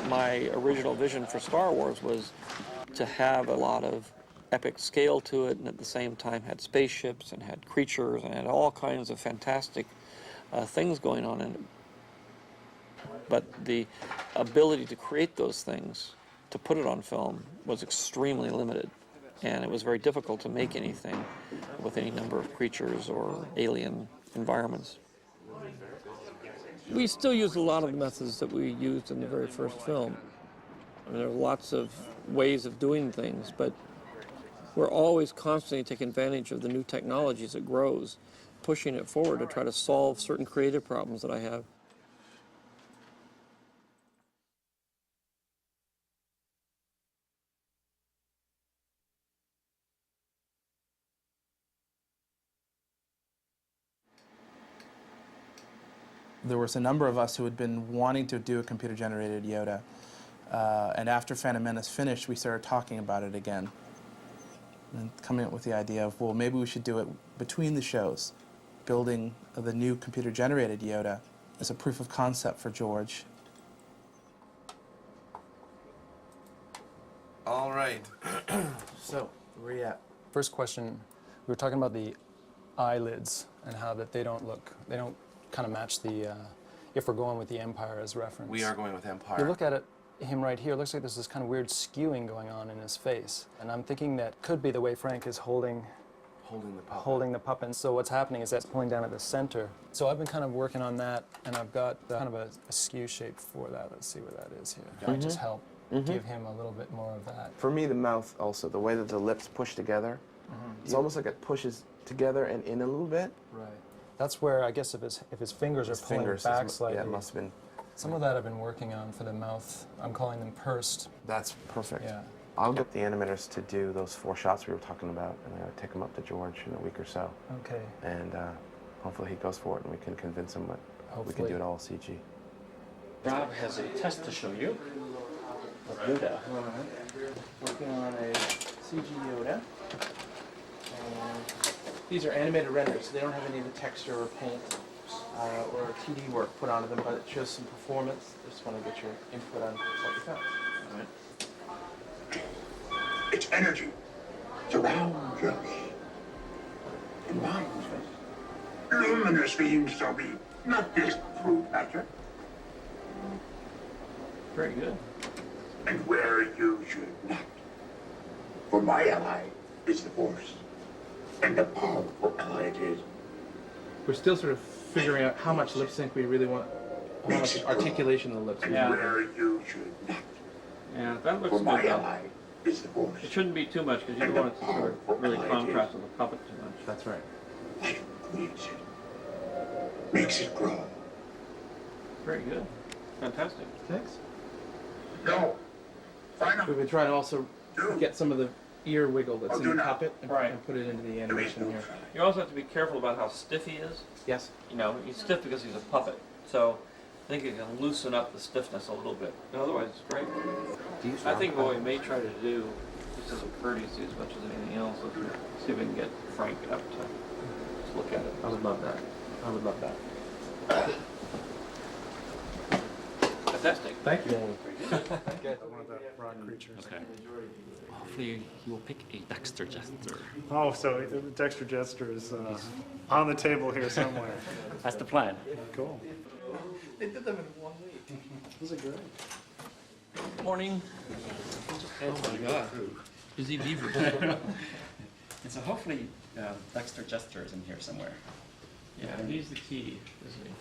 My original vision for Star Wars was to have a lot of epic scale to it, and at the same time had spaceships and had creatures and had all kinds of fantastic things going on in it. But the ability to create those things, to put it on film, was extremely limited. And it was very difficult to make anything with any number of creatures or alien environments. We still use a lot of the methods that we used in the very first film. I mean, there are lots of ways of doing things, but we're always constantly taking advantage of the new technology as it grows, pushing it forward to try to solve certain creative problems that I have. There was a number of us who had been wanting to do a computer-generated Yoda. And after Phantom Menace finished, we started talking about it again. And coming up with the idea of, well, maybe we should do it between the shows, building the new computer-generated Yoda as a proof of concept for George. All right. So, where are you at? First question, we were talking about the eyelids and how that they don't kind of match the, if we're going with the Empire as reference. We are going with Empire. You look at it, him right here, it looks like there's this kind of weird skewing going on in his face. And I'm thinking that could be the way Frank is holding the puppet. So what's happening is that's pulling down at the center. So I've been kind of working on that, and I've got kind of a skew shape for that. Let's see what that is here. Might just help give him a little bit more of that. For me, the mouth also, the way that the lips push together, it's almost like it pushes together and in a little bit. Right. That's where I guess if his fingers are pulling back slightly. Yeah, it must have been. Some of that I've been working on for the mouth. I'm calling them pursed. That's perfect. Yeah. I'll get the animators to do those 4 shots we were talking about, and I'll take them up to George in a week or so. Okay. And hopefully he goes for it, and we can convince him that we can do it all CG. Rob has a test to show you of Yoda. Working on a CG Yoda. These are animated renders, so they don't have any of the texture or paint or 2D work put onto them, but it shows some performance. Just want to get your input on what you found. All right. Its energy surrounds us. It binds us. Luminous beings shall be, not this crude matter. Very good. And where you should not. For my ally is the Force. And a powerful ally it is. We're still sort of figuring out how much lip sync we really want, how much articulation of the lips. And where you should not. Yeah, that looks For good. my ally is the Force. It shouldn't be too much because you don't want it to sort of really contrast with the puppet too much. That's right. Life creates it. Makes it grow. Very good. Fantastic. Thanks. No. Final. We've been trying to also get some of the ear wiggle that's in the puppet and, Right. and put it into the animation here. You also have to be careful about how stiff he is. Yes. You know, he's stiff because he's a puppet. So I think you can loosen up the stiffness a little bit. But otherwise, it's great. I think what we may try to do, just as a courtesy as much as anything else, is see if we can get Frank up to just look at it. I would love that. I would love that. Fantastic. Thank you. Good. One of the rock creatures. Okay. Hopefully he will pick a Dexter Jester. Oh, so Dexter Jester is on the table here somewhere. That's the plan. Cool. They did them in 1 week. Those are great. Morning. Oh my god. Busy beaver. And so hopefully Dexter Jester is in here somewhere. Yeah, he's the key, isn't he?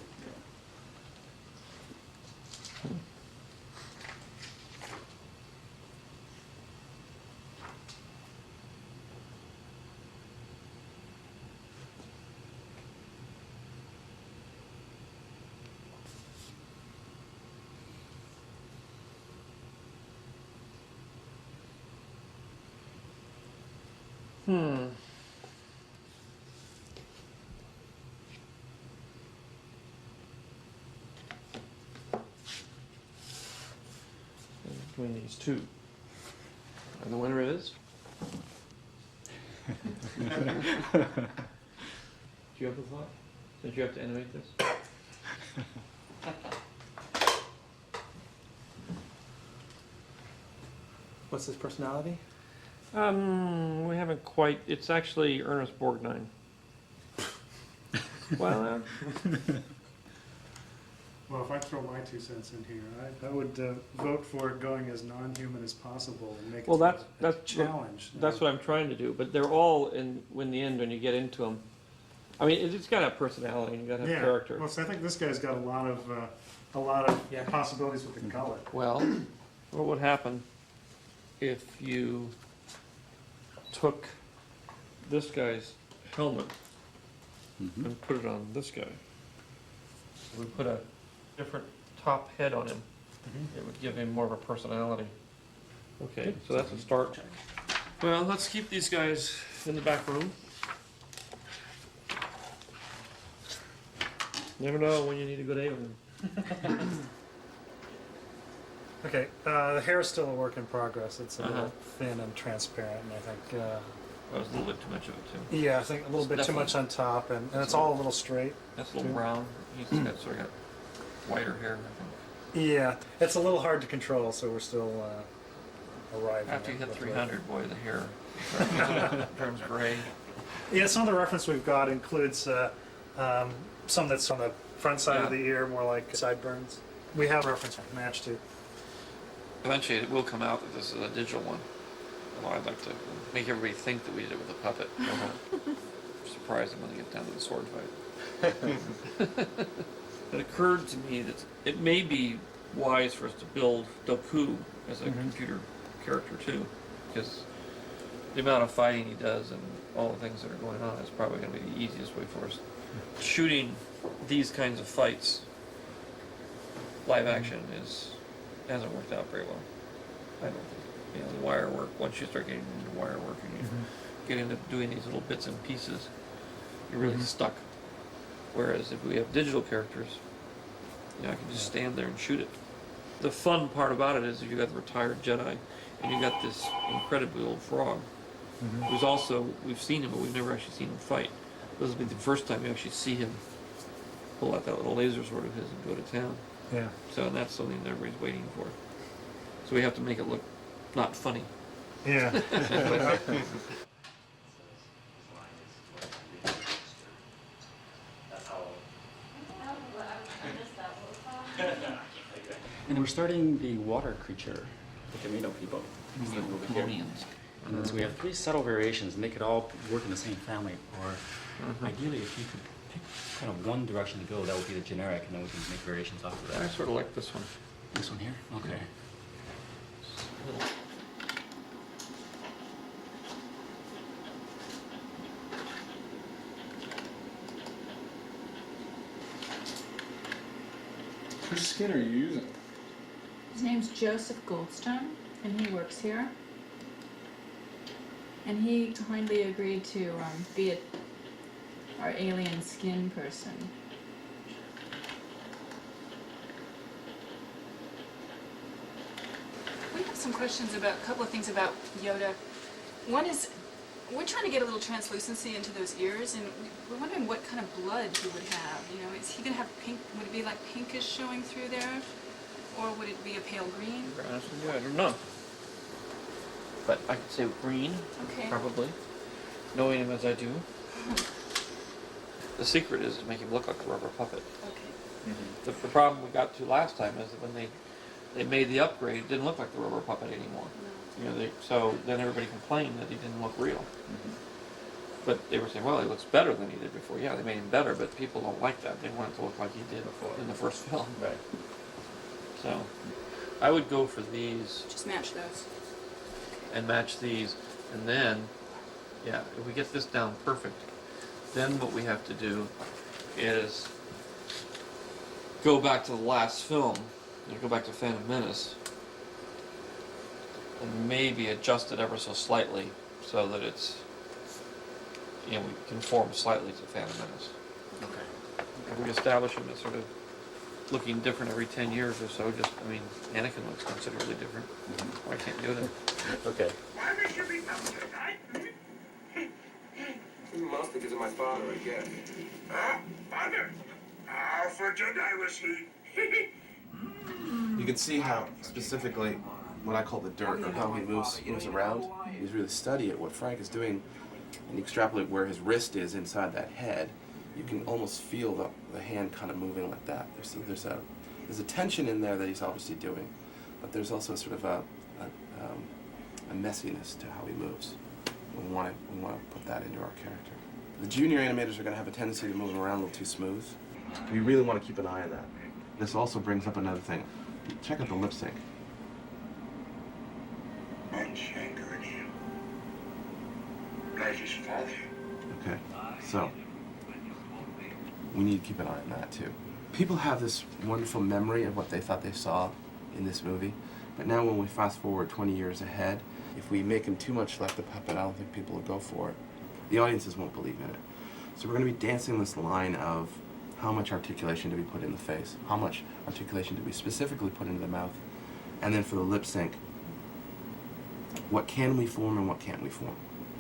Between these two. And the winner is? Do you have a thought? Did you have to animate this? What's his personality? We haven't quite. It's actually Ernest Borgnine. Well, Well, if I throw my 2 cents in here, I would vote for going as non-human as possible and make well, it that's a challenge. That's what I'm trying to do. But they're all in the end when you get into them. I mean, it's got to have personality and you got to have Yeah. character. Well, so I think this guy's got a lot of Yeah. possibilities with the color. Well, what would happen if you took this guy's helmet and put it on this guy? We put a different top head on him. It would give him more of a personality. Okay, so that's a start. Well, let's keep these guys in the back room. Never know when you need a good alien. Okay, the hair is still a work in progress. It's a Uh-huh. little thin and transparent, and I think, That was a little bit too much of it too. yeah, I think a little bit too much on top, and it's all a little straight. That's a little brown. He's got sort of got whiter hair, I Yeah, it's a little hard to control, so we're still arriving. think. After you hit with 300, boy, the hair turns gray. Yeah, some of the reference we've got includes some that's on the front side of Yeah. the ear, more like sideburns. We have reference match to. Eventually, it will come out that this is a digital one. Although I'd like to make everybody think that we did it with a puppet. Surprise them when they get down to the sword fight. It occurred to me that it may be wise for us to build Doku as a computer character too, because the amount of fighting he does and all the things that are going on is probably going to be the easiest way for us. Shooting these kinds of fights live action hasn't worked out very well. I don't think. You know, the wire work, once you start getting into wire work and you get into doing these little bits and pieces, you're really stuck. Whereas if we have digital characters, you know, I can just stand there and shoot it. The fun part about it is you got the retired Jedi and you got this incredibly old frog. Who's also, we've seen him, but we've never actually seen him fight. This will be the first time you actually see him pull out that little laser sword of his and go to town. Yeah. So that's something that everybody's waiting for. So we have to make it look not funny. Yeah. And we're starting the water creature, the Camino people. Starting over here. Colonians. And then so we have 3 subtle variations, and they could all work in the same family. Or ideally, if you could pick kind of one direction to go, that would be the generic, and then we can make variations off of I that. sort of like this one. This one here? Okay. Whose skin are you using? His name's Joseph Goldstone, and he works here. And he kindly agreed to be our alien skin person. We have some questions about a couple of things about Yoda. One is, we're trying to get a little translucency into those ears, and we're wondering what kind of blood he would have. You know, is he going to have pink? Would it be like pinkish showing through there, or would it be a pale green? To be honest with you, I don't know. But I could say green, Okay. probably, knowing him as I do. The secret is to make him look like a rubber puppet. Okay. The problem we got to last time is that when they made the upgrade, it didn't look like the rubber puppet anymore. You know, so then everybody complained that he didn't look real. But they were saying, well, he looks better than he did before. Yeah, they made him better, but people don't like that. They want it to look like he did in the first film. Right. So I would go for these Just match those. and match these, and then, yeah, if we get this down perfect, then what we have to do is go back to the last film, and go back to Phantom Menace, and maybe adjust it ever so slightly so that it's, you know, we conform slightly to Phantom Menace. Okay. If we establish him as sort of looking different every 10 years or so, just, I mean, Anakin looks considerably different. Why can't do it? Okay. Why should we come tonight? Mostly because of my father, I guess. Ah, father. How for Jedi was he? You can see how, specifically, what I call the dirt, or how he moves around. He's really study it, what Frank is doing, and you extrapolate where his wrist is inside that head. You can almost feel the hand kind of moving like that. There's a tension in there that he's obviously doing, but there's also sort of a messiness to how he moves. We want to put that into our character. The junior animators are going to have a tendency to move him around a little too smooth. We really want to keep an eye on that. This also brings up another thing. Check out the lip sync. Much anger in him. Like his father. Okay, so we need to keep an eye on that too. People have this wonderful memory of what they thought they saw in this movie, but now when we fast forward 20 years ahead, if we make him too much like the puppet, I don't think people will go for it. The audiences won't believe in it. So we're going to be dancing this line of how much articulation do we put in the face, how much articulation do we specifically put into the mouth, and then for the lip sync, what can we form and what can't we form.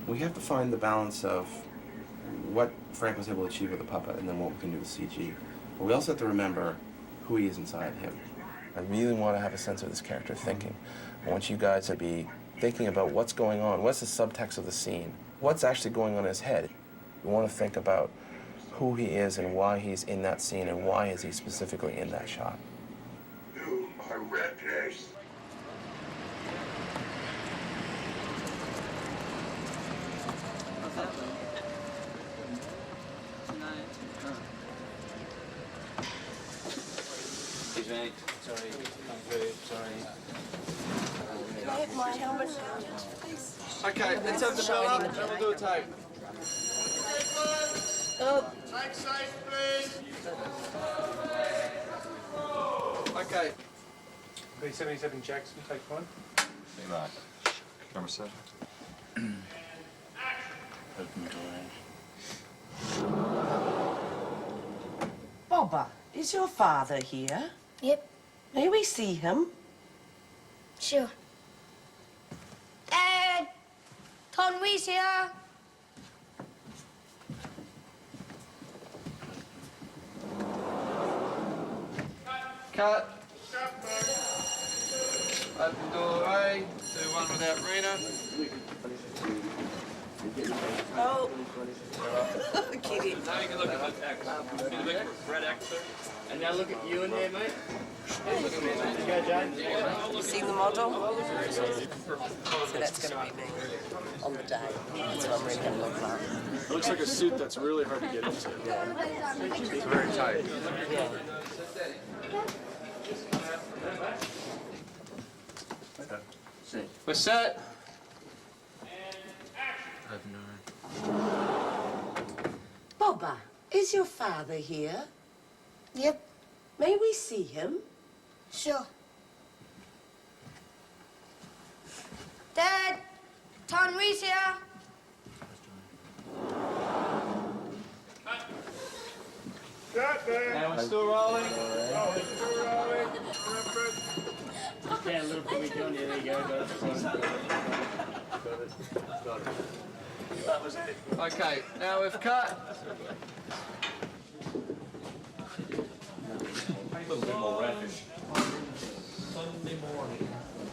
We have to find the balance of what Frank was able to achieve with the puppet and then what we can do with CG. But we also have to remember who he is inside him. I really want to have a sense of this character thinking. I want you guys to be thinking about what's going on, what's the subtext of the scene, what's actually going on in his head. We want to think about who he is and why he's in that scene and why is he specifically in that shot. You are reckless. Sorry, I'm very sorry. Can I have my helmet now, please? Okay, let's have the bell up and we'll do a tape. Oh. Take safe, please. Okay. B-77 Jackson, take one. Right. Camera set. Bobba, is your father here? Yep. May we see him? Sure. Dad! Conway's here! Cut. Open doorway. Do one without Rena. Oh. Kitty. Now you can look at the X. See the big red X there? And now look at you in there, mate. Hey, look at me, mate. You go, John. You see the model? So that's going to be me on the day. That's what I'm really going to look like. It looks like a suit that's really hard to get into. It's very tight. Yeah. We're set. Bobba, is your father here? Yep. May we see him? Sure. Dad! Conway's here! And we're still rolling. Yeah, a little bit on you. There you go. That was it. Okay, now we've cut. Sunday morning,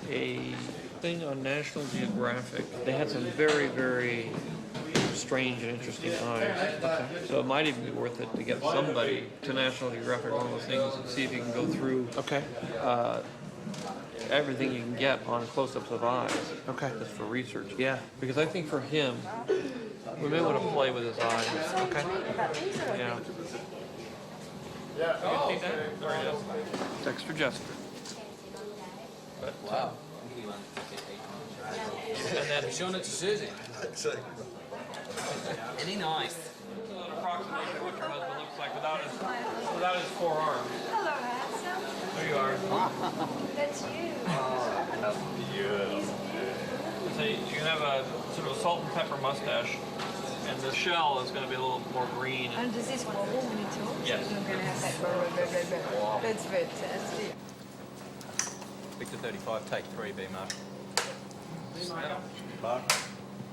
a thing on National Geographic. They had some very, very strange and interesting eyes. So it might even be worth it to get somebody to National Geographic, one of those things, and see if you can go through everything you can get on close-ups of eyes. Okay. Just for research. Yeah. Because I think for him, we may want to play with his eyes. Okay. Yeah. Yeah. You see that? There it is. It's extra Jessica. But, wow. And then Showing it to Susie. Any nice? approximately what your husband looks like without his forearm. Hello, handsome. There you are. That's you. So you can have a sort of a salt and pepper mustache, and the shell is going to be a little more green. And does this wobble when he talks? Yes. I'm going to have that. That's fantastic. Victor 35, take 3, B Mark.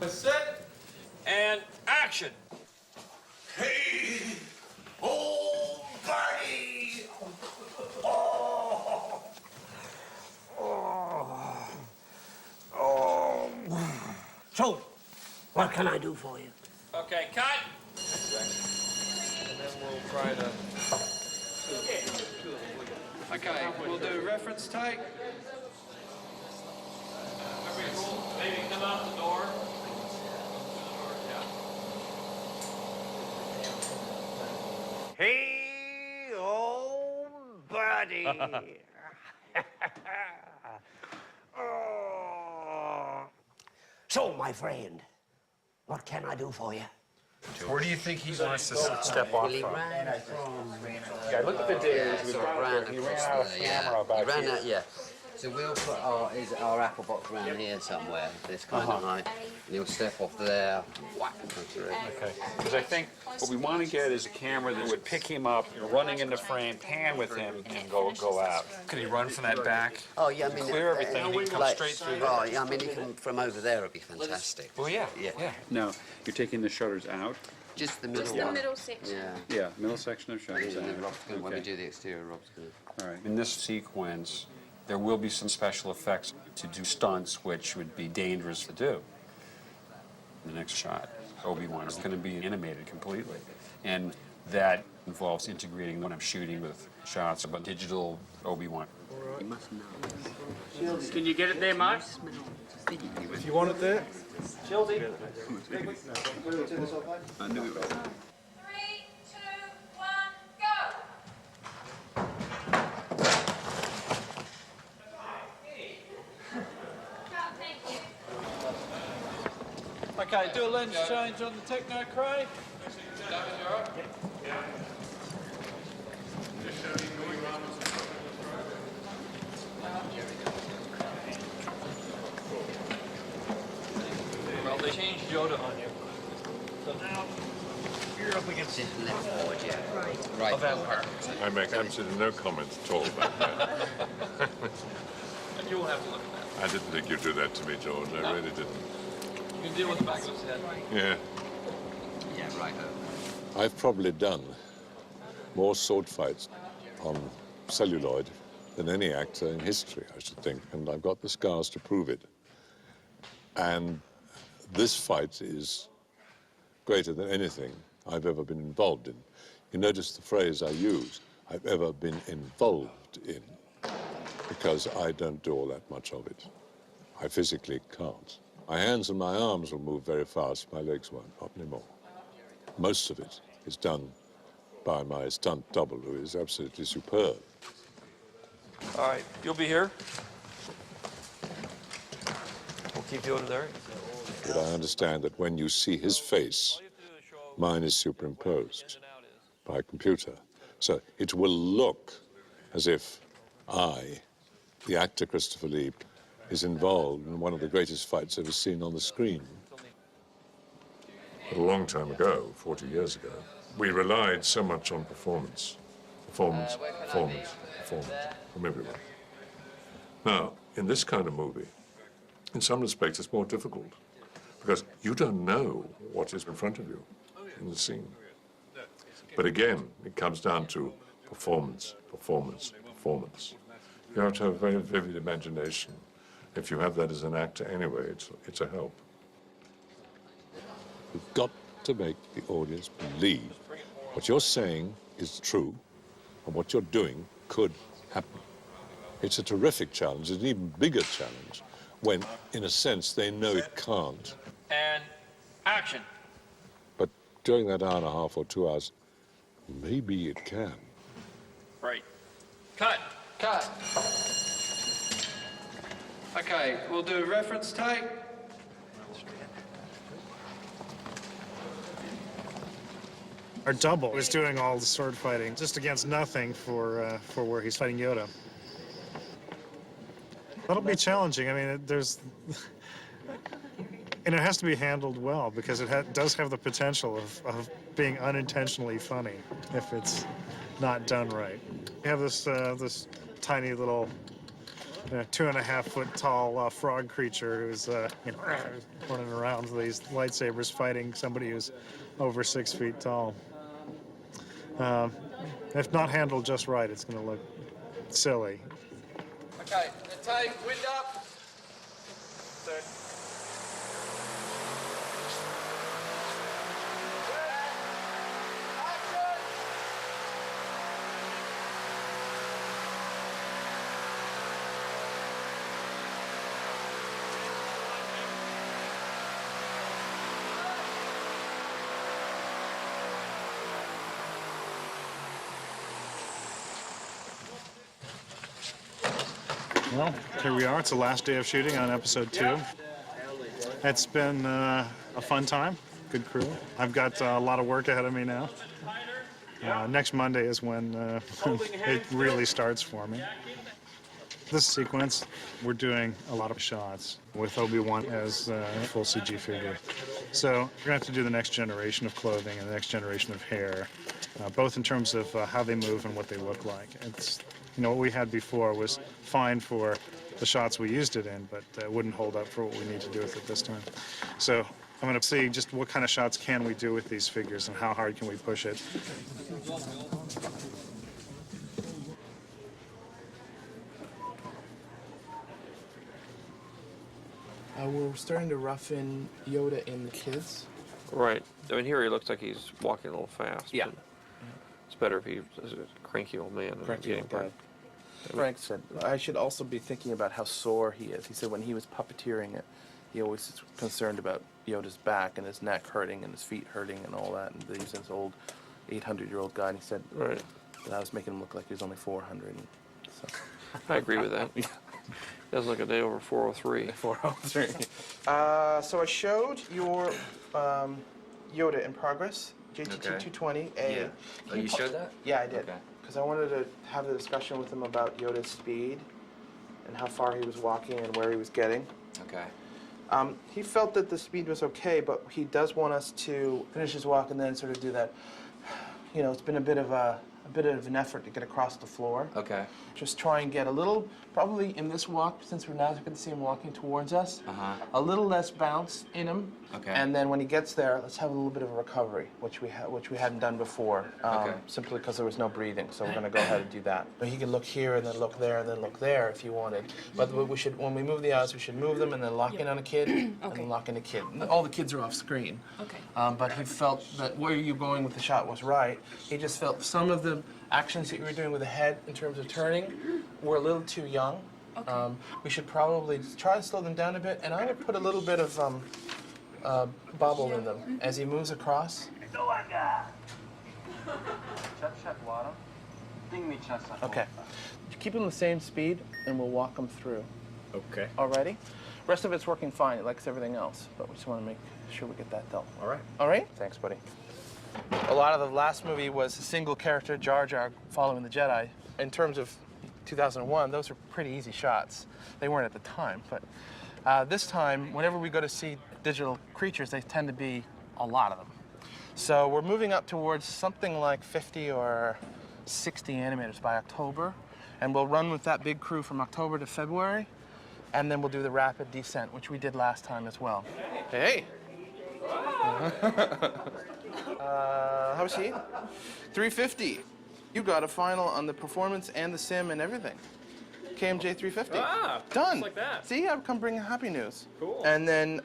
Set and action. Hey, old buddy! Oh. Oh. So, what can I do for you? Okay, cut! And then we'll try to... Okay, we'll do reference take. Maybe come out the door. Hey, old buddy. Oh. So, my friend, what can I do for you? Where do you think he wants to step off from? Yeah, look at the days. He ran out of camera back here. yeah. So we'll put our apple box around here somewhere, this kind of height, and he'll step off there, whack, Okay, because I think what we want to get is a camera that would pick him up, running into frame, pan with him, and go out. Could he run from that back? Oh, yeah, I mean... Clear everything, and he can come straight through there. Oh, yeah, I mean, he can, from over there, it'd be fantastic. Well, yeah. Now, you're taking the shutters out? Just the middle Just one. the middle section. Yeah. Yeah, middle section of shutters out. And then Rob's gonna, when we Okay. do the exterior, Rob's gonna... All right. In this sequence, there will be some special effects to do stunts, which would be dangerous to do. The next shot, Obi-Wan is going to be animated completely, and that involves integrating when I'm shooting with shots of a digital Obi-Wan. You must know. Can you get it there, Mark? If you want it there. Childy. I knew it was. 3, 2, 1, go! Okay, do a lens change on the Techno Cray. Well, they changed Yoda on you. So now you're up against Just left forward, yeah. Right. a vampire. I make absolutely no comment at all about that. And you won't have to look at that. I didn't think you'd do that to me, George. I really didn't. You can deal with the back of his head. Yeah. Yeah, right. I've probably done more sword fights on celluloid than any actor in history, I should think, and I've got the scars to prove it. And this fight is greater than anything I've ever been involved in. You notice the phrase I use, I've ever been involved in, because I don't do all that much of it. I physically can't. My hands and my arms will move very fast, my legs won't, not anymore. Most of it is done by my stunt double, who is absolutely superb. All right, you'll be here. We'll keep you over there. But I understand that when you see his face, mine is superimposed by a computer. So it will look as if I, the actor Christopher Lee, is involved in one of the greatest fights ever seen on the screen. A long time ago, 40 years ago, we relied so much on performance. Performance, performance, performance from everyone. Now, in this kind of movie, in some respects, it's more difficult because you don't know what is in front of you in the scene. But again, it comes down to performance, performance, performance. You have to have a very vivid imagination. If you have that as an actor anyway, it's a help. You've got to make the audience believe what you're saying is true and what you're doing could happen. It's a terrific challenge. It's an even bigger challenge when, in a sense, they know it can't. And action. But during that hour and a half or 2 hours, maybe it can. Right. Cut. Cut. Okay, we'll do a reference take. Our double is doing all the sword fighting, just against nothing for where he's fighting Yoda. That'll be challenging. I mean, and it has to be handled well because it does have the potential of being unintentionally funny if it's not done right. We have this this tiny little 2.5 foot tall frog creature who's running around with these lightsabers fighting somebody who's over 6 feet tall. If not handled just right, it's going to look silly. Okay, time, wind up. Third. Well, here we are. It's the last day of shooting on episode 2. It's been a fun time, good crew. I've got a lot of work ahead of me now. Next Monday is when it really starts for me. This sequence, we're doing a lot of shots with Obi-Wan as a full CG figure. So we're going to have to do the next generation of clothing and the next generation of hair, both in terms of how they move and what they look like. It's, you know, what we had before was fine for the shots we used it in, but it wouldn't hold up for what we need to do with it this time. So I'm going to see just what kind of shots can we do with these figures and how hard can we push it. We're starting to rough in Yoda in the kids. Right. I mean, here he looks like he's walking a little fast. Yeah. But it's better if he is a cranky old man than Cranky getting old guy. part. Frank said, I should also be thinking about how sore he is. He said when he was puppeteering it, he always was concerned about Yoda's back and his neck hurting and his feet hurting and all that. And he's this old 800-year-old guy, and he said Right. that I was making him look like he was only 400. And so. I agree with that. Yeah. Doesn't look a day over 403. 403. So I showed your Yoda in progress, JTT-220A. Yeah. Oh, you showed that? Yeah, I did. Okay. Because I wanted to have a discussion with him about Yoda's speed and how far he was walking and where he was getting. Okay. He felt that the speed was okay, but he does want us to finish his walk and then sort of do that. You know, it's been a bit of an effort to get across the floor. Okay. Just try and get a little, probably in this walk, since we're now going to see him walking towards us, a little less bounce in him. Okay. And then when he gets there, let's have a little bit of a recovery, which we hadn't done before, simply because there was no breathing. So we're going to go ahead and do that. But he could look here and then look there and then look there if you wanted. But we should, when we move the eyes, we should move them and then lock in on a kid and then lock in a kid. All the kids are off screen. Okay. But he felt that where you were going with the shot was right. He just felt some of the actions that you were doing with the head in terms of turning were a little too young. Okay. We should probably try to slow them down a bit, and I would put a little bit of bubble in them as he moves across. Okay. Keep them the same speed, and we'll walk them through. Okay. Alrighty? Rest of it's working fine. It likes everything else, but we just want to make sure we get that done. All right. All right? Thanks, buddy. A lot of the last movie was a single character, Jar Jar, following the Jedi. In terms of 2001, those were pretty easy shots. They weren't at the time, but this time, whenever we go to see digital creatures, they tend to be a lot of them. So we're moving up towards something like 50 or 60 animators by October, and we'll run with that big crew from October to February, and then we'll do the rapid descent, which we did last time as well. Hey! How was he? 350. You got a final on the performance and the sim and everything. KMJ 350. Ah, done. just like that. See, I've come bringing happy news. Cool. And then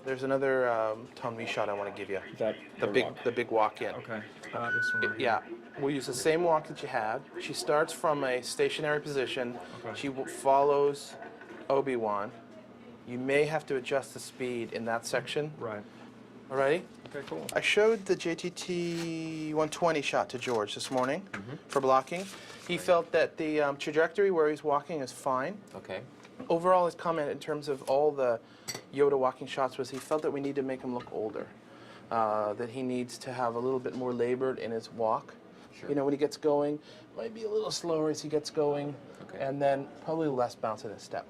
there's another Tom Lee shot I want to give you. The big walk in. Okay. This one. Yeah, we'll use the same walk that you had. She starts from a stationary position. Okay. She follows Obi-Wan. You may have to adjust the speed in that section. Right. Alrighty? Okay, cool. I showed the JTT 120 shot to George this morning for blocking. He felt that the trajectory where he's walking is fine. Okay. Overall, his comment in terms of all the Yoda walking shots was he felt that we need to make him look older, that he needs to have a little bit more labored in his walk. Sure. You know, when he gets going, might be a little slower as he gets going, and then probably less bounce in his step.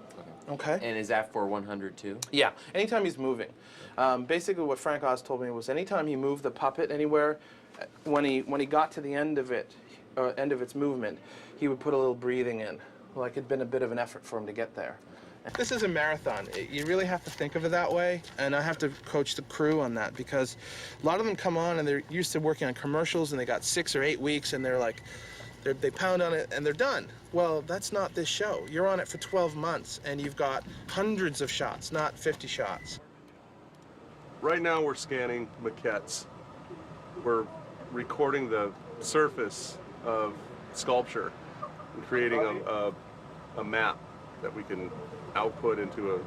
Okay. And is that for 100 too? Yeah, anytime he's moving. Basically what Frank Oz told me was anytime he moved the puppet anywhere, when he got to the end of it, end of its movement, he would put a little breathing in, like it'd been a bit of an effort for him to get there. This is a marathon. You really have to think of it that way, and I have to coach the crew on that because a lot of them come on and they're used to working on commercials and they got 6 or 8 weeks and they're like, they pound on it and they're done. Well, that's not this show. You're on it for 12 months and you've got hundreds of shots, not 50 shots. Right now we're scanning maquettes. We're recording the surface of sculpture and creating a map that we can output into a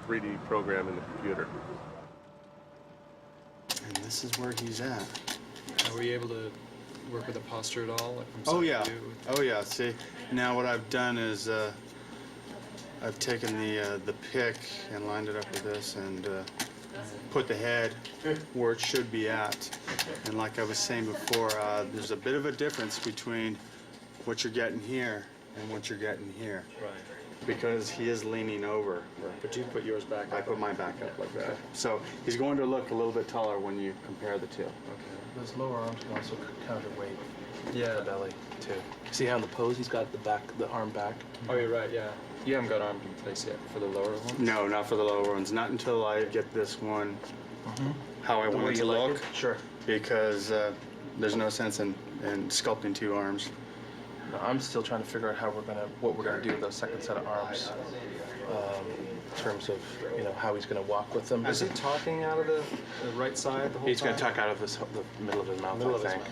3D program in the computer. And this is where he's at. Are we able to work with the posture at all? Like from Oh side yeah. view? Oh yeah. See, now what I've done is I've taken the pick and lined it up with this and put the head where it should be at. And like I was saying before, there's a bit of a difference between what you're getting here and what you're getting here. Right. Because he is leaning over. But you put yours back up. I put mine back up like that. So he's going to look a little bit taller when you compare the two. Okay. Those lower arms can also counterweight the belly too. See how in the pose he's got the arm back? Oh, you're right, yeah. You haven't got arm in place yet for the lower ones? No, not for the lower ones. Not until I get this one how I want it to look. Sure. Because there's no sense in sculpting 2 arms. No, I'm still trying to figure out what we're gonna do with those second set of arms, in terms of how he's gonna walk with them. Is he talking out of the right side the whole He's time? gonna talk out of the middle of his mouth, Middle I of his think.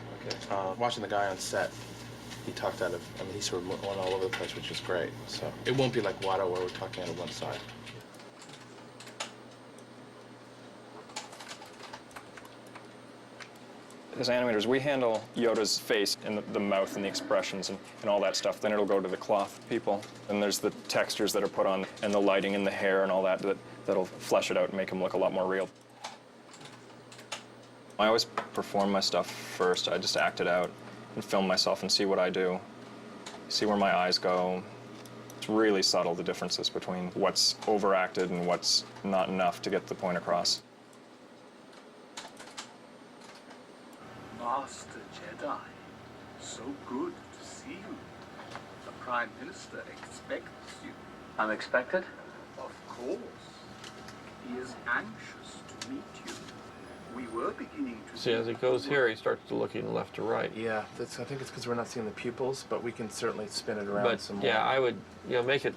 mouth, okay. Watching the guy on set, he talked out of. I mean, he sort of went all over the place, which is great. So it won't be like Watto where we're talking out of one side. As animators, we handle Yoda's face and the mouth and the expressions and all that stuff. Then it'll go to the cloth people. And there's the textures that are put on and the lighting and the hair and all that'll flesh it out and make him look a lot more real. I always perform my stuff first. I just act it out and film myself and see what I do, see where my eyes go. It's really subtle, the differences between what's overacted and what's not enough to get the point across. Master Jedi, so good to see you. The Prime Minister expects you. Unexpected? Of course. He is anxious to meet you. We were beginning to See, as he goes here, he starts to looking left to right. Yeah, I think it's because we're not seeing the pupils, but we can certainly spin it around But some more. yeah, I would make it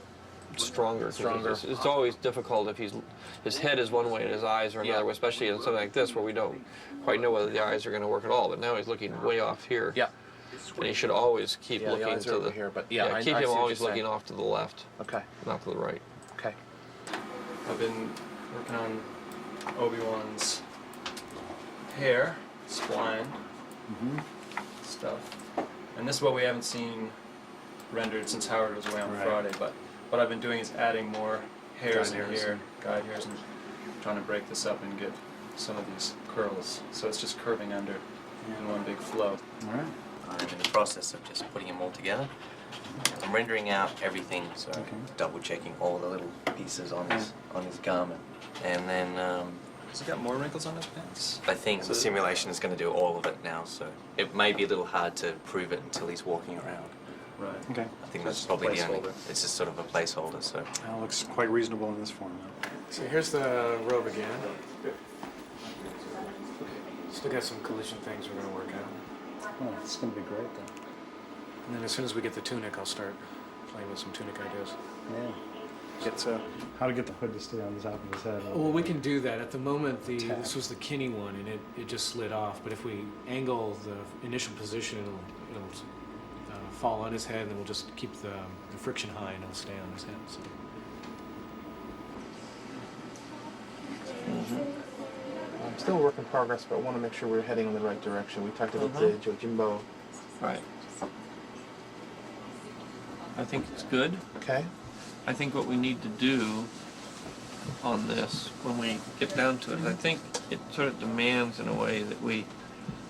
stronger. 'Cause Stronger. It's always difficult if his head is one way and his eyes are another way, especially in something like this where we don't quite know whether the eyes are going to work at all. But now he's looking way off here. Yeah. And he should always keep Yeah, the looking eyes to are the over here, but yeah, I keep see him what always you're looking saying. off to the left. Okay. Not to the right. Okay. I've been working on Obi-Wan's hair, spline, stuff. And this is what we haven't seen rendered since Howard was away on Friday, but what I've been doing is adding more hairs in here, guide hairs, and trying to break this up and get some of these curls. So it's just curving under in one big flow. All right. I'm in the process of just putting them all together. I'm rendering out everything, so double checking all the little pieces on his garment, and then has he got more wrinkles on his pants? I think the simulation is going to do all of it now, so it may be a little hard to prove it until he's walking around. Right. Okay. I think that's probably the only. It's just sort of a placeholder, so. That looks quite reasonable in this form. So here's the robe again. Still got some collision things we're gonna work out. Oh, it's going to be great then. And then as soon as we get the tunic, I'll start playing with some tunic ideas. Yeah. How to get the hood to stay on the top of his head. Well, we can do that. At the moment, this was the Kinney one, and it just slid off. But if we angle the initial position, it'll fall on his head, and then we'll just keep the friction high, and it'll stay on his head. So. Still a work in progress, but I want to make sure we're heading in the right direction. We talked about the Jojimbo. Right. I think it's good. Okay. I think what we need to do on this, when we get down to it, I think it sort of demands in a way that we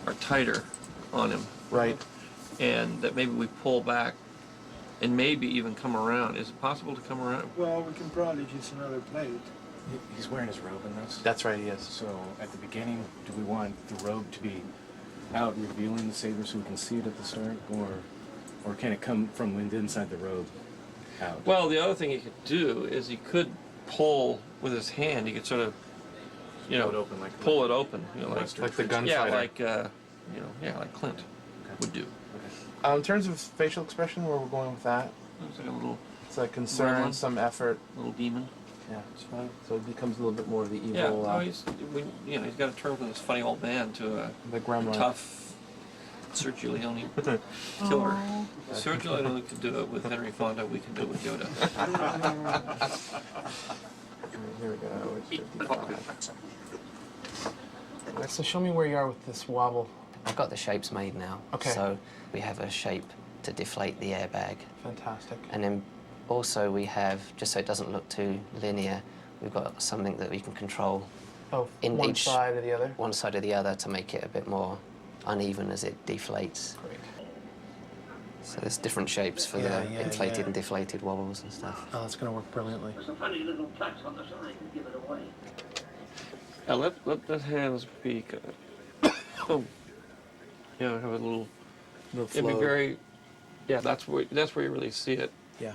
are tighter on him. Right. And that maybe we pull back and maybe even come around. Is it possible to come around? Well, we can probably use another plate. He's wearing his robe in this. That's right, he is. So at the beginning, do we want the robe to be out revealing the saber so we can see it at the start, or can it come from inside the robe? out. Well, the other thing he could do is he could pull with his hand. He could sort of, you know, Pull it open like pull it open. You know, Like the gunfighter. Yeah, like you know, yeah, like Clint would do. In terms of facial expression, where we're going with that? It's like a little. It's like concern, gremlin. some effort. Little demon. Yeah, it's fine. So it becomes a little bit more of the evil. Yeah, no, he's he's got to turn from this funny old man to a the gremlin. tough Sergio Leone killer. Sergio Leone could do it with Henry Fonda. We can do it with Yoda. Here we go. It's 55. All right, so show me where you are with this wobble. I've got the shapes made now. Okay. So we have a shape to deflate the airbag. Fantastic. And then also we have, just so it doesn't look too linear, we've got something that we can control in one each side or the other? One side or the other to make it a bit more uneven as it deflates. Great. So there's different shapes for the inflated and deflated wobbles and stuff. Oh, that's going to work brilliantly. There's a funny little touch on the side to give it away. Now let the hands be. Yeah, have a little. It'd be flow. very. Yeah, that's where you really see it. Yeah.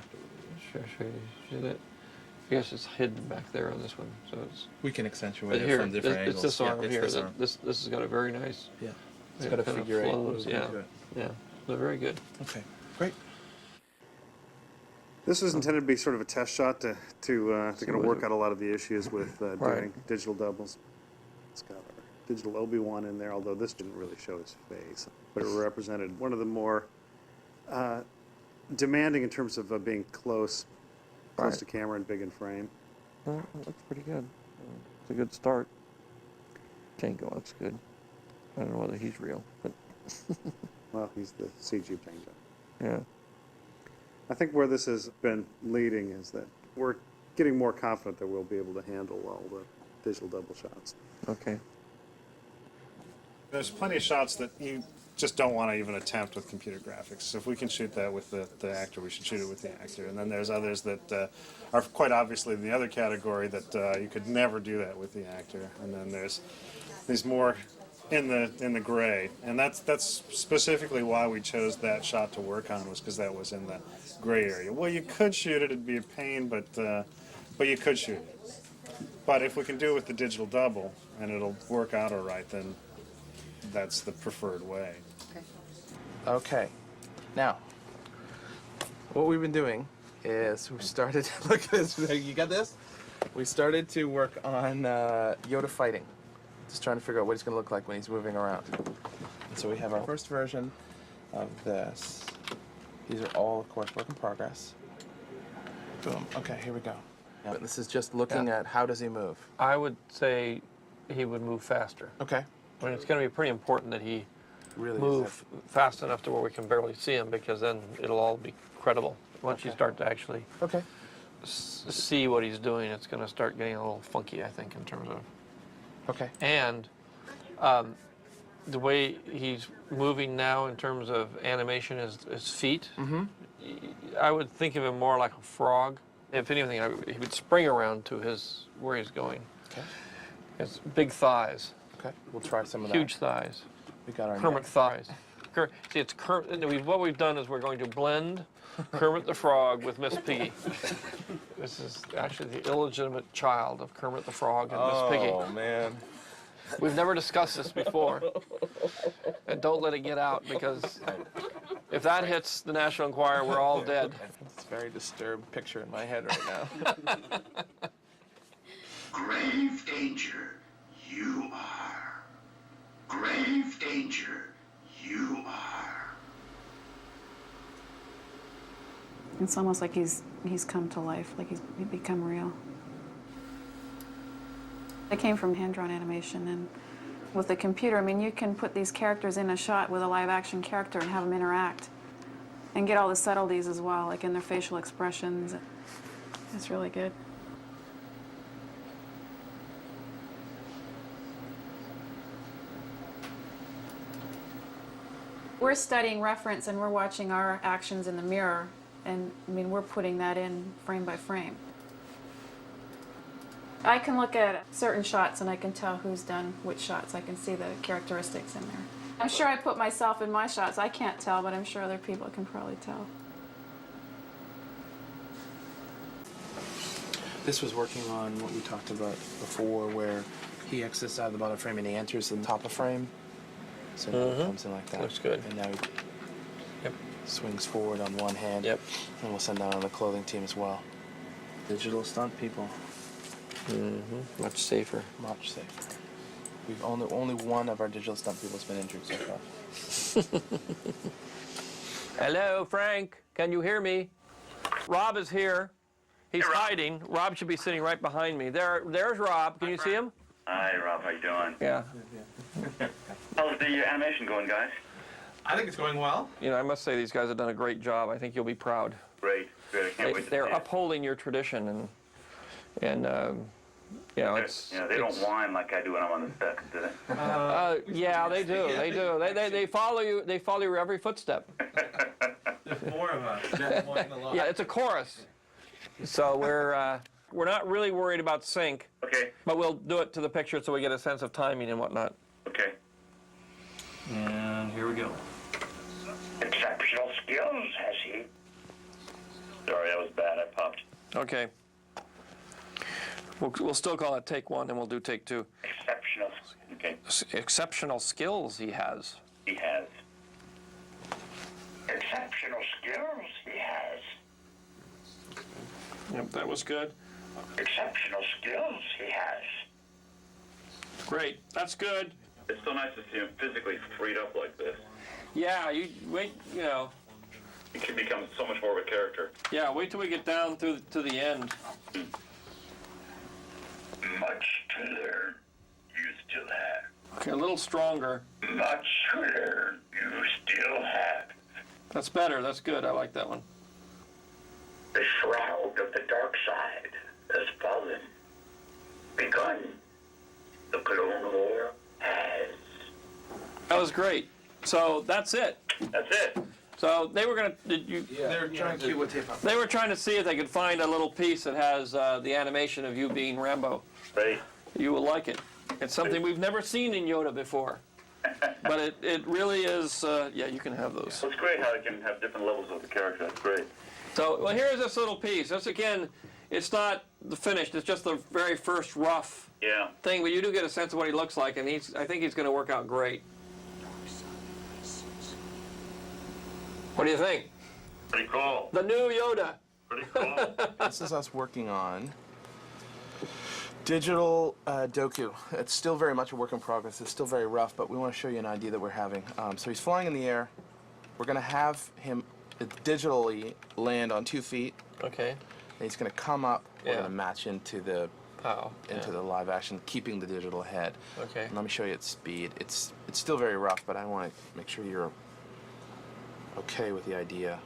Show you see that. I guess it's hidden back there on this one, so it's. We can accentuate But it here, from different it's angles. this arm it's here. This arm. This has got a very nice. Yeah. It's got a kind of figure eight. flows, yeah, yeah, they're very good. Okay, great. This is intended to be sort of a test shot to kind of work out a lot of the issues with doing digital doubles. It's got our digital Obi-Wan in there, although this didn't really show his face, but it represented one of the more demanding in terms of being close to camera and big in frame. That looks pretty good. It's a good start. Django looks good. I don't know whether he's real, but Well, he's the CG Django. yeah. I think where this has been leading is that we're getting more confident that we'll be able to handle all the digital double shots. Okay. There's plenty of shots that you just don't want to even attempt with computer graphics. So if we can shoot that with the actor, we should shoot it with the actor. And then there's others that are quite obviously in the other category that you could never do that with the actor. And then there's these more in the gray, and that's specifically why we chose that shot to work on, was because that was in the gray area. Well, you could shoot it; it'd be a pain, but you could shoot it. But if we can do it with the digital double and it'll work out all right, then that's the preferred way. Okay. Now, what we've been doing is we started. Look at this. You got this? We started to work on Yoda fighting. Just trying to figure out what he's going to look like when he's moving around. And so we have our first version of this. These are all, of course, work in progress. Boom. Okay, here we go. But this is just looking at how does he move. I would say he would move faster. Okay. I mean, it's going to be pretty important that he really move fast enough to where we can barely see him, because then it'll all be credible. Once you start to actually see what he's doing, it's going to start getting a little funky, I think, in terms of. Okay. And the way he's moving now in terms of animation is his feet. Mm-hmm. I would think of him more like a frog. If anything, he would spring around to where he's going. Okay. He has big thighs. Okay. We'll try some of that. Huge thighs. We got our Kermit thighs. See, it's Kermit. What we've done is we're going to blend Kermit the Frog with Miss Piggy. This is actually the illegitimate child of Kermit the Frog and Miss Piggy. Oh, man. We've never discussed this before. And don't let it get out, because if that hits the National Enquirer, we're all dead. It's a very disturbed picture in my head right now. Grave danger, you are. Grave danger, you are. It's almost like he's come to life, like he's become real. I came from hand-drawn animation, and with the computer, I mean, you can put these characters in a shot with a live-action character and have them interact and get all the subtleties as well, like in their facial expressions. It's really good. We're studying reference, and we're watching our actions in the mirror, and I mean, we're putting that in frame by frame. I can look at certain shots and I can tell who's done which shots. I can see the characteristics in there. I'm sure I put myself in my shots. I can't tell, but I'm sure other people can probably tell. This was working on what we talked about before, where he exits out of the bottom frame and he enters the top of frame. So now it comes in like that. Looks good. And now he swings forward on one hand. Yep. And we'll send that on the clothing team as well. Digital stunt people. Much safer. Much safer. We've only one of our digital stunt people has been injured so far. Hello, Frank. Can you hear me? Rob is here. He's hiding. Rob should be sitting right behind me. There's Rob. Can you see him? Hi, Rob. How you doing? Yeah. How's the animation going, guys? I think it's going well. You know, I must say these guys have done a great job. I think you'll be proud. Great. Good. I can't wait to They're see it. upholding your tradition, and you know, it's. You know, they don't whine like I do when I'm on the set, do they? Yeah, they do. They do. They follow you. They follow your every footstep. There's more of us. Yeah, it's a chorus. So we're not really worried about sync. Okay. But we'll do it to the picture so we get a sense of timing and whatnot. Okay. And here we go. Exceptional skills, has he? Sorry, that was bad. I popped. Okay. We'll still call it take one, and we'll do take two. Exceptional. Okay. Exceptional skills he has. He has. Exceptional skills, he has. Yep, that was good. Exceptional skills, he has. Great. That's good. It's so nice to see him physically freed up like this. Yeah, you wait. You know. He can become so much more of a character. Yeah, wait till we get down to the end. Much to learn, you still have. Okay, a little stronger. Much to learn, you still have. That's better. That's good. I like that one. The shroud of the dark side has fallen. Begun. The Clone War has. That was great. So that's it. That's it. So they were gonna. Did you? They're trying to cue what tape up. They were trying to see if they could find a little piece that has the animation of you being Rambo. Right. You will like it. It's something we've never seen in Yoda before. But it really is. Yeah, you can have those. Well, it's great how it can have different levels of the character. That's great. So, well, here's this little piece. This, again, it's not the finished. It's just the very first rough thing. But you do get a sense of what he looks like, and I think he's going to work out great. What do you think? Pretty cool. The new Yoda. Pretty cool. This is us working on digital Doku. It's still very much a work in progress. It's still very rough, but we want to show you an idea that we're having. So he's flying in the air. We're going to have him digitally land on 2 feet. Okay. And he's going to come up. We're going to match into the the live action, keeping the digital head. Okay. And let me show you its speed. It's still very rough, but I want to make sure you're okay with the idea.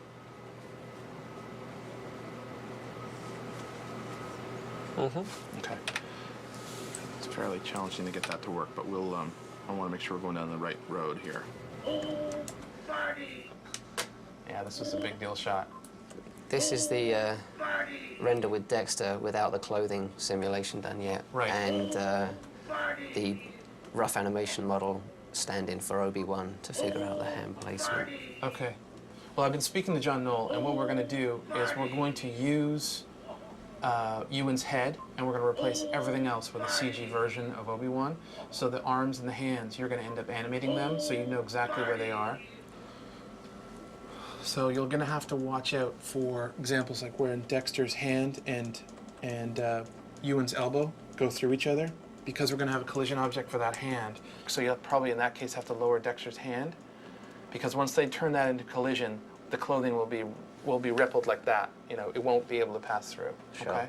Okay. It's fairly challenging to get that to work, but we'll. I want to make sure we're going down the right road here. Yeah, this was a big deal shot. This is the render with Dexter without the clothing simulation done yet. Right. And the rough animation model stand-in for Obi-Wan to figure out the hand placement. Okay. Well, I've been speaking to John Knoll, and what we're going to do is we're going to use Ewan's head, and we're going to replace everything else with a CG version of Obi-Wan. So the arms and the hands, you're going to end up animating them so you know exactly where they are. So you're going to have to watch out for examples like where Dexter's hand and Ewan's elbow go through each other, because we're going to have a collision object for that hand. So you'll probably in that case have to lower Dexter's hand, because once they turn that into collision, the clothing will be rippled like that. You know, it won't be able to pass through. Sure. Okay.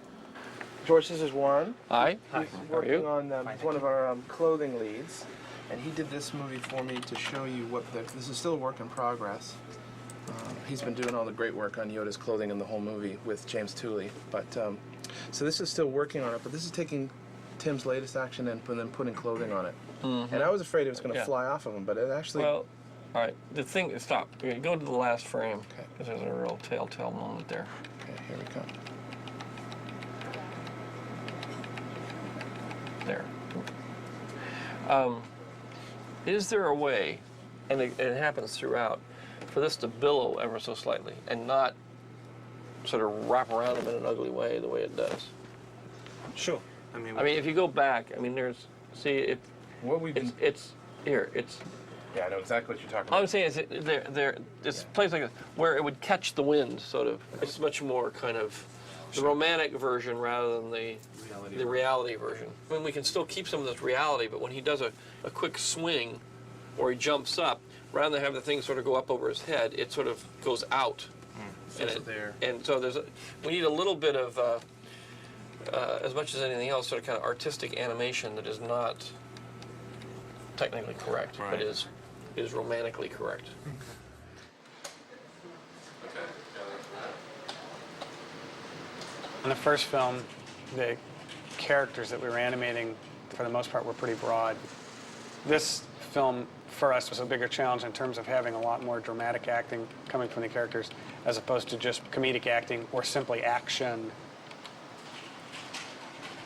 George, this is Warren. Hi. He's working on. He's one of our clothing leads, and he did this movie for me to show you what this is still a work in progress. He's been doing all the great work on Yoda's clothing in the whole movie with James Tooley. But so this is still working on it, but this is taking Tim's latest action and then putting clothing on it. And I was afraid it was going to fly off of him, but it actually. Well, all right. The thing. Stop. Okay, go to the last frame. Okay. Because there's a real telltale moment there. Okay. Here we come. There. Is there a way, and it happens throughout, for this to billow ever so slightly and not sort of wrap around him in an ugly way the way it does? Sure. I mean, if you go back, I mean, there's, see, it's here, it's. Yeah, I know exactly what you're talking All about. I'm saying is it's a place like this where it would catch the wind, sort of. It's much more kind of the romantic version rather than the reality version. I mean, we can still keep some of this reality, but when he does a quick swing or he jumps up, rather than have the thing sort of go up over his head, it sort of goes out. And so we need a little bit of, as much as anything else, sort of kind of artistic animation that is not technically correct, but is romantically correct. In the first film, the characters that we were animating, for the most part, were pretty broad. This film, for us, was a bigger challenge in terms of having a lot more dramatic acting coming from the characters, as opposed to just comedic acting or simply action,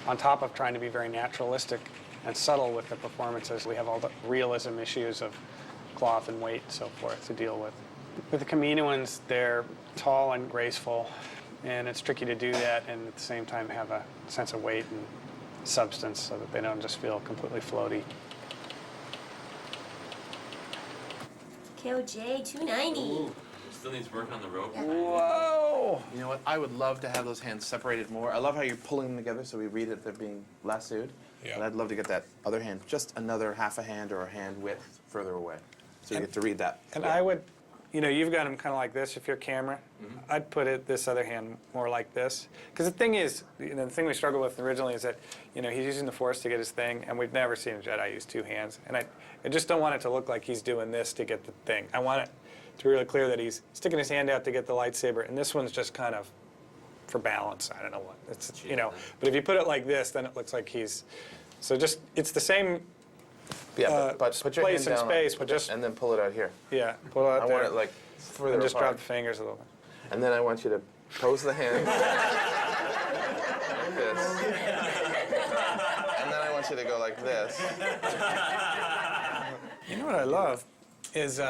on top of trying to be very naturalistic and subtle with the performances. We have all the realism issues of cloth and weight and so forth to deal with. With the Kaminoans, they're tall and graceful, and it's tricky to do that and at the same time have a sense of weight and substance so that they don't just feel completely floaty. KOJ 290. Still needs work on the rope. Whoa! You know what? I would love to have those hands separated more. I love how you're pulling them together so we read that they're being lassoed. Yeah. But I'd love to get that other hand just another half a hand or a hand width further away so you get to read that. And I would, you know, you've got them kind of like this if you're camera. I'd put this other hand more like this. Because the thing is, you know, the thing we struggled with originally is that, you know, he's using the Force to get his thing, and we've never seen a Jedi use two hands. And I just don't want it to look like he's doing this to get the thing. I want it to be really clear that he's sticking his hand out to get the lightsaber, and this one's just kind of for balance. I don't know what. It's, you know, but if you put it like this, then it looks like he's, so just, it's the same but put your place hand and down space, but just, and then pull it out here. yeah, pull it out I there. want it like further and just apart. drop the fingers a little bit. And then I want you to pose the hand like this. And then I want you to go like this. You know what I love is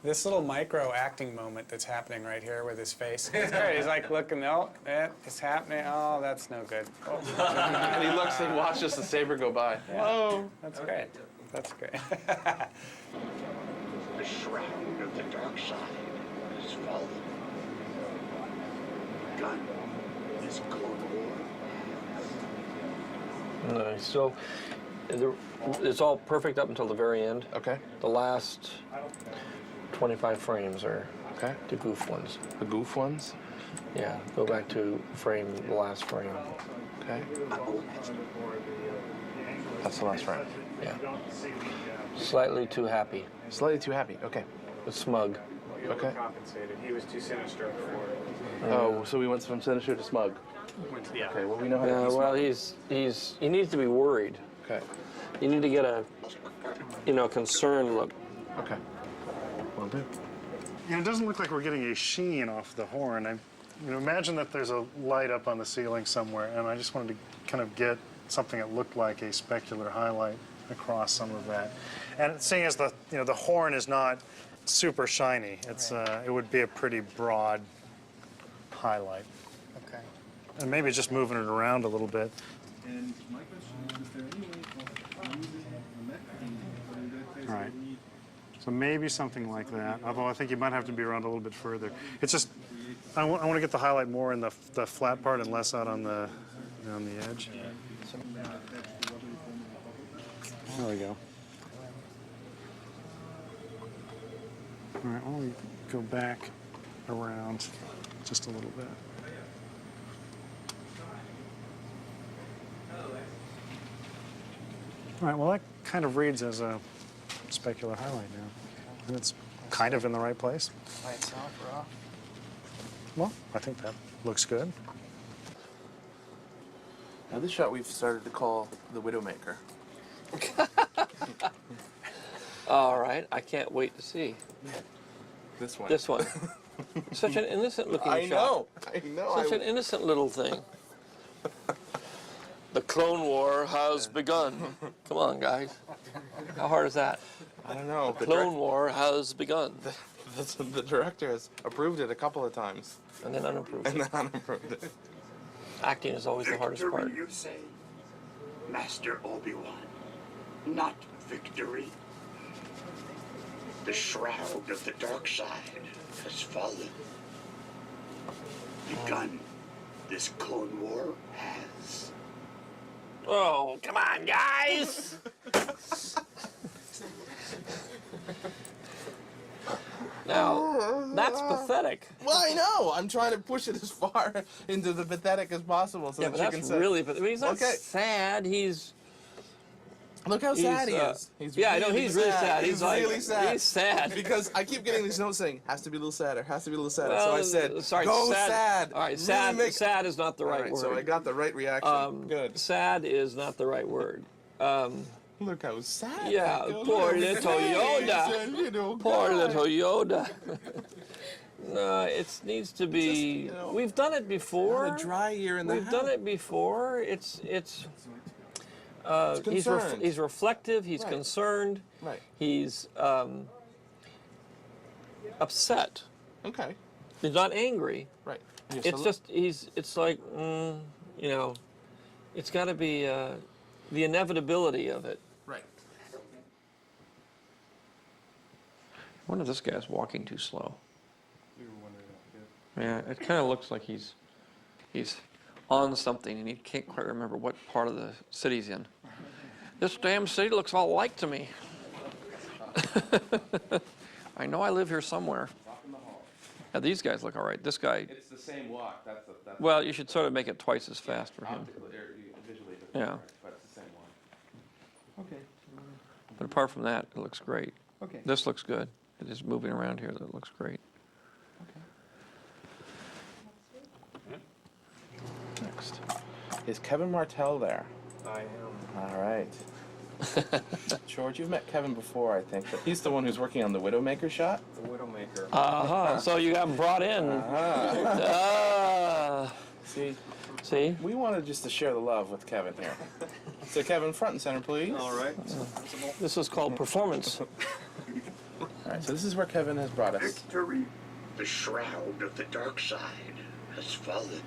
this little micro acting moment that's happening right here with his face. It's great. He's like looking, oh, it's happening. Oh, that's no good. Oh. And he looks and watches the saber go by. Yeah. Whoa. That's great. That's great. The shroud of the dark side is falling. Gun is Clone War. No, so it's all perfect up until the very end. Okay. The last 25 frames are the goof ones. The goof ones? Yeah, go back to the last frame. Okay. That's the last frame. Yeah. Slightly too happy. Slightly too happy, okay. But smug. Okay. Compensated. He was too sinister before. Oh, so we went from sinister to smug. Yeah. Okay, well, we know how to Yeah, be well, smug. he needs to be worried. Okay. You need to get a, concerned look. Okay. Will do. You know, it doesn't look like we're getting a sheen off the horn. Imagine that there's a light up on the ceiling somewhere, and I just wanted to kind of get something that looked like a specular highlight across some of that. And seeing as the horn is not super shiny, it's it would be a pretty broad highlight. Okay. And maybe just moving it around a little bit. And my question is there any way of using the mechanism for Right. So maybe something like that, although I think you might have to be around a little bit further. It's just, I want to get the highlight more in the flat part and less out on the edge. There we go. All right, why don't we go back around just a little bit. All right, well, that kind of reads as a specular highlight now. And it's kind of in the right place. Lights off or off? Well, I think that looks good. Now this shot we've started to call the Widowmaker. All right, I can't wait to see. This one. This one. Such an innocent looking I shot. I know. Such an innocent little thing. The Clone War has begun. Come on, guys. How hard is that? I don't know. The Clone War has begun. The director has approved it a couple of times. And then unapproved And then unapproved it. Acting is always the hardest Victory, part. you say, Master Obi-Wan, not victory. The shroud of the dark side has fallen. Begun. This Clone War has. Oh, come on, guys! Now, that's pathetic. Well, I know. I'm trying to push it as far into the pathetic as possible so Yeah, that but you that's can say, really pathetic. I mean, he's not okay. sad. He's. Look how sad he is. He's yeah, I know. He's really sad. He's like, really sad. He's sad. Because I keep getting these notes saying, has to be a little sadder, has to be a little sadder. Well, so I said, sorry, go sad. All right, Really sad, make- sad is not the right All right, word. so I got the right reaction. Good. Sad is not the right word. Look how sad. Yeah, that goes. poor Look at little his Yoda. face, and, you know, Poor God. little Yoda. No, it needs to be. We've done it before. Have a dry year in the We've done it before. It's concerned. he's reflective. He's Right. concerned. Right. He's upset. Okay. He's not angry. Right. It's just it's like you know, it's got to be the inevitability of it. Right. I wonder if this guy's walking too slow. We were wondering that. Yeah, it kind of looks like he's on something and he can't quite remember what part of the city's in. This damn city looks all alike to me. I know I live here somewhere. Now, these guys look all right. This guy, It's the same walk. That's well, you should sort of make it twice as fast for him. Visually, Yeah. but it's the same walk. Okay. But apart from that, it looks great. Okay. This looks good. It is moving around here. That looks great. Next. Is Kevin Martell there? I am. All right. George, you've met Kevin before, I think, but he's the one who's working on the Widowmaker shot. The Widowmaker. So you got brought in. See? We wanted just to share the love with Kevin here. So Kevin, front and center, please. All right. This is called performance. All right, so this is where Kevin has brought us. Victory. The shroud of the dark side has fallen.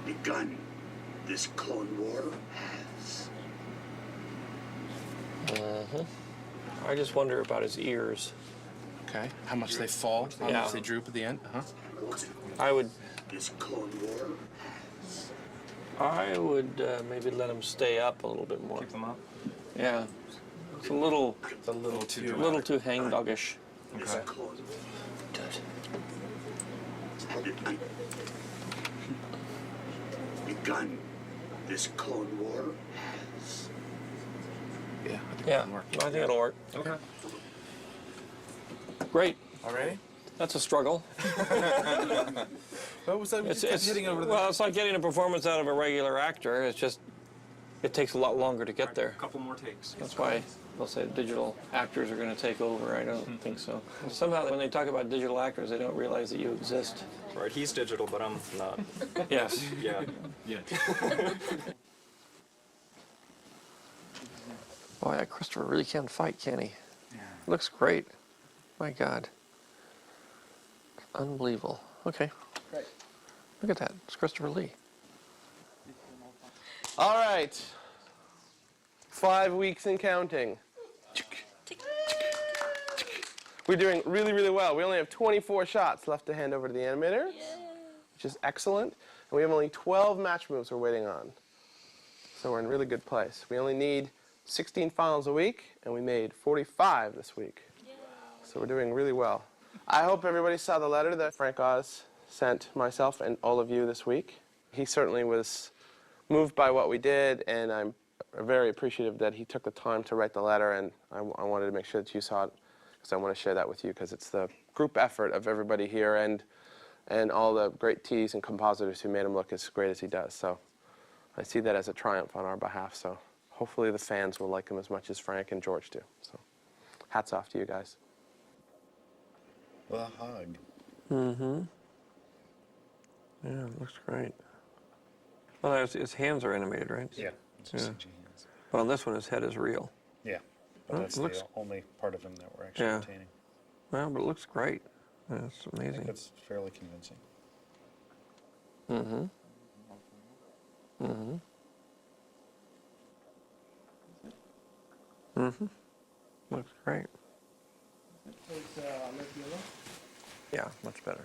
Begun. This Clone War has. I just wonder about his ears. Okay, how much they fall, how Yeah. much they droop at the end. I would This Clone War has. Maybe let him stay up a little bit more. Keep them up. Yeah. It's a little too hangdoggish. This Clone Begun. This Clone War has. Yeah. Yeah, I think it'll work. Okay. Great. All ready? That's a struggle. What was that? We just kept hitting over the. Well, it's like getting a performance out of a regular actor. It's just, it takes a lot longer to get there. A couple more takes. That's why they'll say digital actors are going to take over. I don't think so. Somehow, when they talk about digital actors, they don't realize that you exist. Right, he's digital, but I'm not. Yes. Yeah. Yeah. Boy, that Christopher really can fight, can he? Yeah. Looks great. My God. Unbelievable. Okay. Great. Look at that. It's Christopher Lee. All right. 5 weeks and counting. We're doing really, really well. We only have 24 shots left to hand over to the animator, which is excellent. And we have only 12 match moves we're waiting on. So we're in really good place. We only need 16 finals a week, and we made 45 this week. So we're doing really well. I hope everybody saw the letter that Frank Oz sent myself and all of you this week. He certainly was moved by what we did, and I'm very appreciative that he took the time to write the letter, and I wanted to make sure that you saw it, because I want to share that with you, because it's the group effort of everybody here and all the great Ts and compositors who made him look as great as he does. So I see that as a triumph on our behalf. So hopefully the fans will like him as much as Frank and George do. So hats off to you guys. The hug. Mm-hmm. Yeah, it looks great. Well, his hands are animated, right? Yeah. It's Yeah. CG hands. But on this one, his head is real. Yeah. But Well, that's it looks- the only part of him that we're actually Yeah. retaining. Well, but it looks great. Yeah, it's I think amazing. it's fairly convincing. Mm-hmm. Mm-hmm. Mm-hmm. Looks great. Yeah, much better.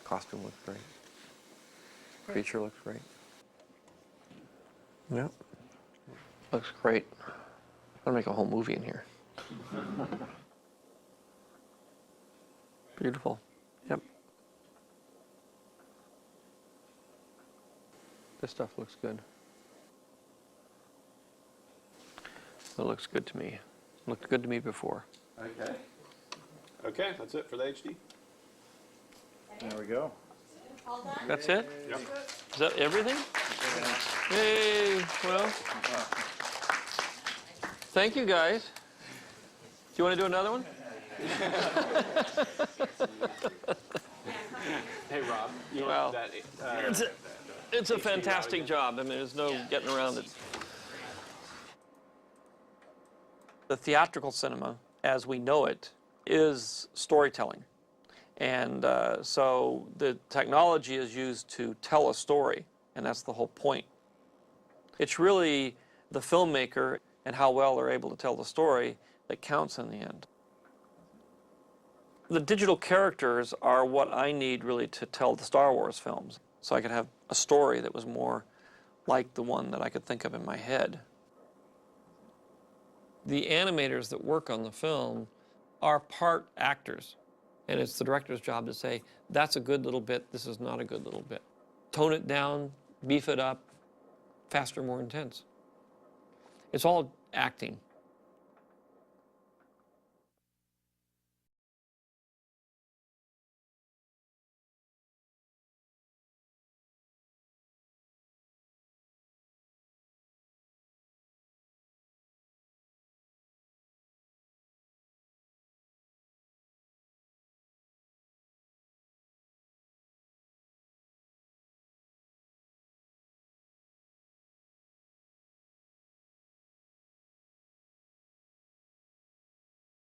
Costume looks great. Creature looks great. Yep. Looks great. I'm gonna make a whole movie in here. Beautiful. Yep. This stuff looks good. It looks good to me. Looked good to me before. Okay. Okay, that's it for the HD. There we go. That's it? Yep. Is that everything? Hey, well, thank you guys. Do you want to do another one? Hey, Rob, you know Well, that. it's a fantastic job. I mean, there's no getting around it. The theatrical cinema, as we know it, is storytelling. And so the technology is used to tell a story, and that's the whole point. It's really the filmmaker and how well they're able to tell the story that counts in the end. The digital characters are what I need really to tell the Star Wars films, so I could have a story that was more like the one that I could think of in my head. The animators that work on the film are part actors, and it's the director's job to say, that's a good little bit, this is not a good little bit. Tone it down, beef it up, faster, more intense. It's all acting.